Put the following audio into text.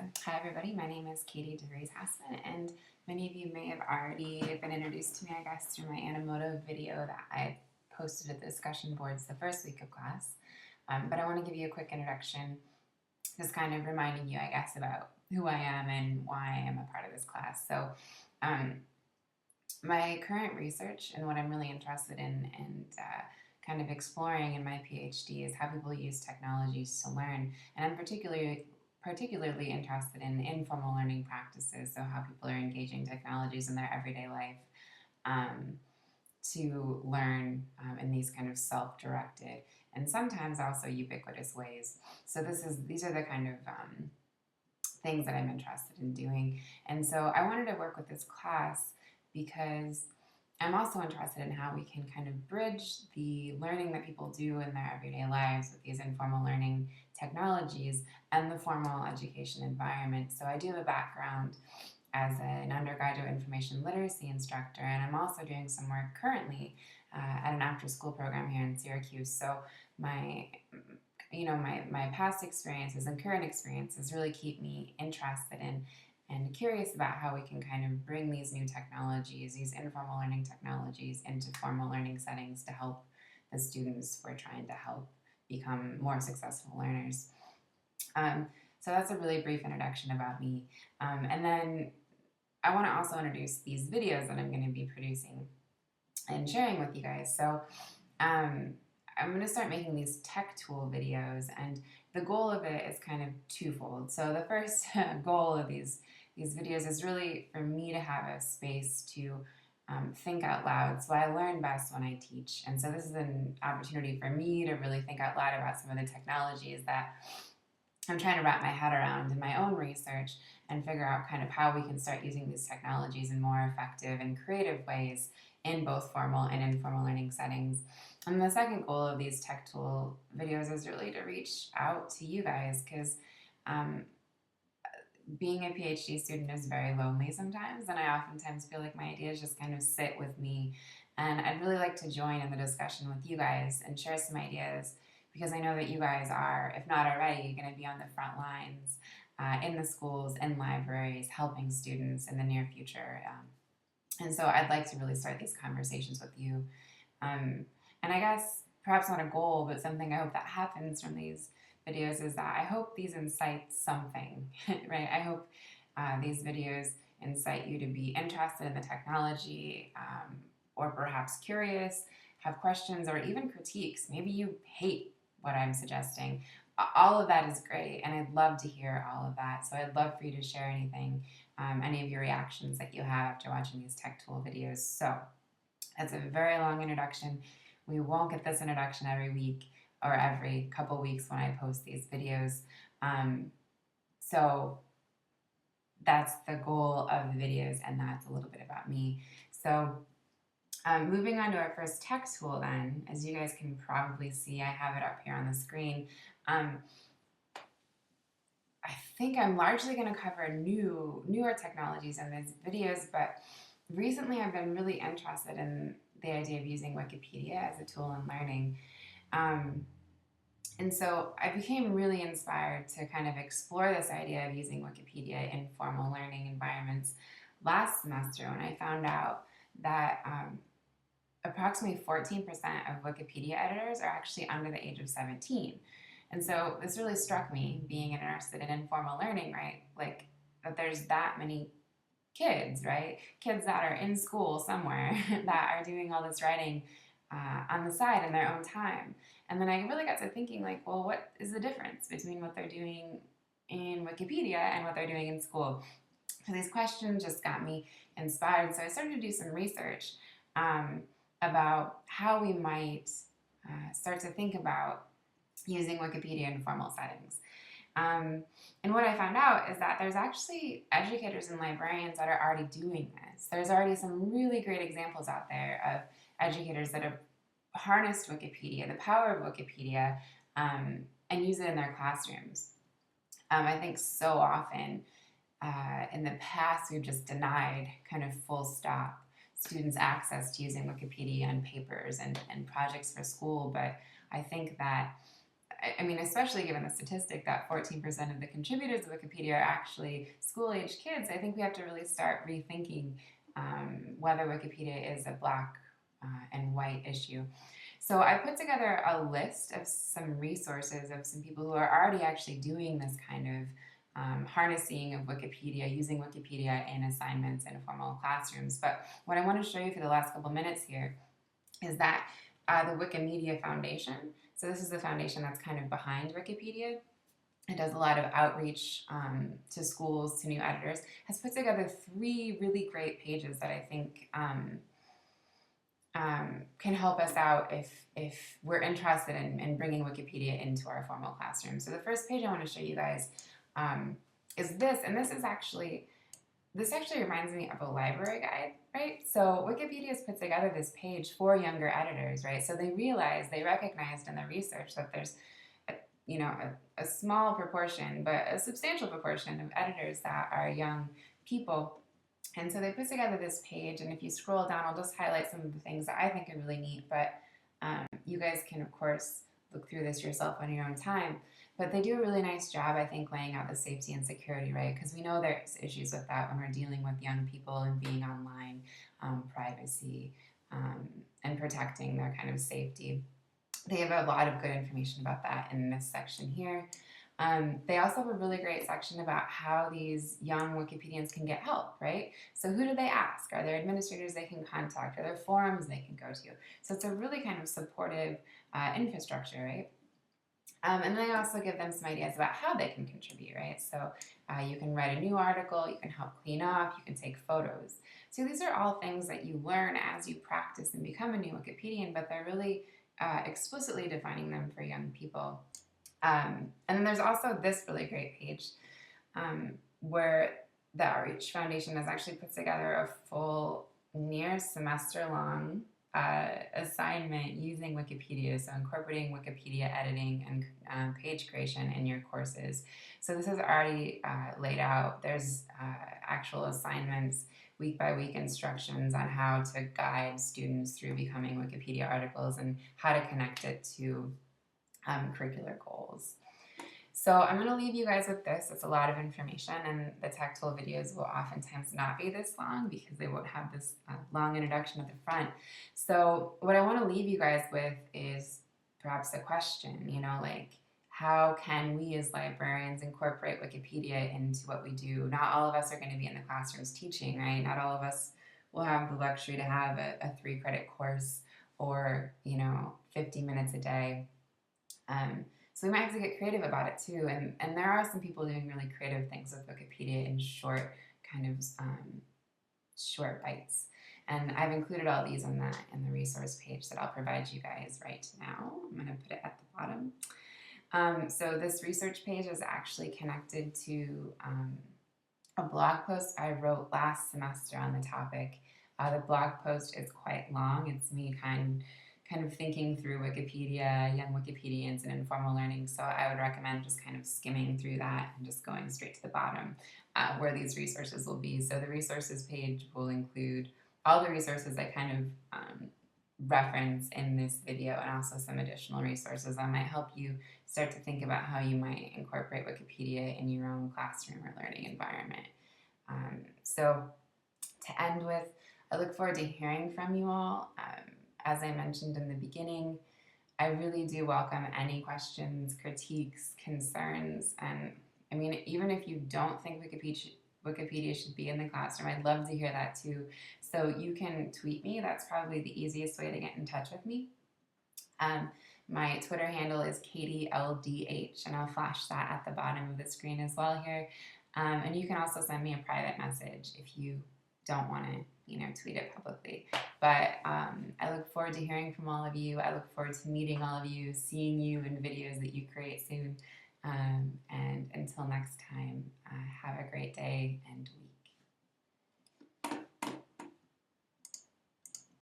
Hi everybody, my name is Katie DeVries-Hassman, and many of you may have already been introduced to me, I guess, through my Animoto video that I posted at the discussion boards the first week of class. But I want to give you a quick introduction, just kind of reminding you, I guess, about who I am and why I am a part of this class. So my current research and what I'm really interested in and kind of exploring in my PhD is how people use technologies to learn, and I'm particularly interested in informal learning practices, so how people are engaging technologies in their everyday life to learn in these kind of self-directed and sometimes also ubiquitous ways. So these are the kind of things that I'm interested in doing, and so I wanted to work with this class because I'm also interested in how we can kind of bridge the learning that people do in their everyday lives with these informal learning technologies and the formal education environment. So I do have a background as an undergraduate information literacy instructor, and I'm also doing some work currently at an after-school program here in Syracuse. So my past experiences and current experiences really keep me interested in and curious about how we can kind of bring these new technologies, these informal learning technologies, into formal learning settings to help the students we're trying to help become more successful learners. So that's a really brief introduction about me. And then I want to also introduce these videos that I'm going to be producing and sharing with you guys. So I'm going to start making these tech tool videos, and the goal of it is kind of twofold. So the first goal of these videos is really for me to have a space to think out loud. So I learn best when I teach, and so this is an opportunity for me to really think out loud about some of the technologies that I'm trying to wrap my head around in my own research and figure out kind of how we can start using these technologies in more effective and creative ways in both formal and informal learning settings. And the second goal of these tech tool videos is really to reach out to you guys, because being a PhD student is very lonely sometimes, and I oftentimes feel like my ideas just kind of sit with me. And I'd really like to join in the discussion with you guys and share some ideas, because I know that you guys are, if not already, going to be on the front lines in the schools and libraries helping students in the near future. And so I'd like to really start these conversations with you. And I guess perhaps not a goal, but something I hope that happens from these videos is that I hope these incite something, right? I hope these videos incite you to be interested in the technology, or perhaps curious, have questions, or even critiques. Maybe you hate what I'm suggesting. All of that is great, and I'd love to hear all of that. So I'd love for you to share anything, any of your reactions that you have after watching these tech tool videos. So that's a very long introduction. We won't get this introduction every week or every couple weeks when I post these videos. So that's the goal of the videos, and that's a little bit about me. So moving on to our first tech tool then, as you guys can probably see, I have it up here on the screen. I think I'm largely going to cover newer technologies in these videos, but recently I've been really interested in the idea of using Wikipedia as a tool in learning. And so I became really inspired to kind of explore this idea of using Wikipedia in formal learning environments last semester, when I found out that approximately 14% of Wikipedia editors are actually under the age of 17. And so this really struck me, being interested in informal learning, right? Like, that there's that many kids, right? Kids that are in school somewhere that are doing all this writing on the side in their own time. And then I really got to thinking, like, well, what is the difference between what they're doing in Wikipedia and what they're doing in school? So these questions just got me inspired. So I started to do some research about how we might start to think about using Wikipedia in formal settings. And what I found out is that there's actually educators and librarians that are already doing this. There's already some really great examples out there of educators that have harnessed Wikipedia, the power of Wikipedia, and use it in their classrooms. I think so often in the past we've just denied, kind of full stop, students access to using Wikipedia and papers and projects for school, but I think that I mean, especially given the statistic that 14% of the contributors to Wikipedia are actually school-age kids, I think we have to really start rethinking whether Wikipedia is a black and white issue. So I put together a list of some resources of some people who are already actually doing this kind of harnessing of Wikipedia, using Wikipedia in assignments in formal classrooms. But what I want to show you for the last couple minutes here is that the Wikimedia Foundation, so this is the foundation that's kind of behind Wikipedia, it does a lot of outreach to schools, to new editors, has put together 3 really great pages that I think can help us out if we're interested in bringing Wikipedia into our formal classroom. So the first page I want to show you guys is this, and this actually reminds me of a library guide, right? So Wikipedia has put together this page for younger editors, right? So they recognized in the research that there's a small proportion, but a substantial proportion of editors that are young people. And so they put together this page, and if you scroll down, I'll just highlight some of the things that I think are really neat, but you guys can, of course, look through this yourself on your own time. But they do a really nice job, I think, laying out the safety and security, right? Because we know there's issues with that when we're dealing with young people and being online, privacy, and protecting their kind of safety. They have a lot of good information about that in this section here. They also have a really great section about how these young Wikipedians can get help, right? So who do they ask? Are there administrators they can contact? Are there forums they can go to? So it's a really kind of supportive infrastructure, right? And then I also give them some ideas about how they can contribute, right? So you can write a new article, you can help clean up, you can take photos. So these are all things that you learn as you practice and become a new Wikipedian, but they're really explicitly defining them for young people. And then there's also this really great page where the Outreach Foundation has actually put together a full, near semester-long assignment using Wikipedia, so incorporating Wikipedia editing and page creation in your courses. So this is already laid out. There's actual assignments, week-by-week instructions on how to guide students through becoming Wikipedia articles and how to connect it to curricular goals. So I'm going to leave you guys with this. It's a lot of information, and the tech tool videos will oftentimes not be this long because they won't have this long introduction at the front. So what I want to leave you guys with is perhaps a question, like how can we as librarians incorporate Wikipedia into what we do? Not all of us are going to be in the classrooms teaching, right? Not all of us will have the luxury to have a 3-credit course or, 50 minutes a day. So we might have to get creative about it too. And there are some people doing really creative things with Wikipedia in short bites. And I've included all these in the resource page that I'll provide you guys right now. I'm going to put it at the bottom. So this research page is actually connected to a blog post I wrote last semester on the topic. The blog post is quite long. It's me kind of thinking through Wikipedia, Young Wikipedians, and informal learning. So I would recommend just kind of skimming through that and just going straight to the bottom where these resources will be. So the resources page will include all the resources I kind of reference in this video, and also some additional resources that might help you start to think about how you might incorporate Wikipedia in your own classroom or learning environment. So to end with, I look forward to hearing from you all. As I mentioned in the beginning, I really do welcome any questions, critiques, concerns, and I mean, even if you don't think Wikipedia should be in the classroom, I'd love to hear that too. So you can tweet me. That's probably the easiest way to get in touch with me. My Twitter handle is KatieLDH, and I'll flash that at the bottom of the screen as well here. And you can also send me a private message if you don't want to tweet it publicly. But I look forward to hearing from all of you. I look forward to meeting all of you, seeing you in videos that you create soon.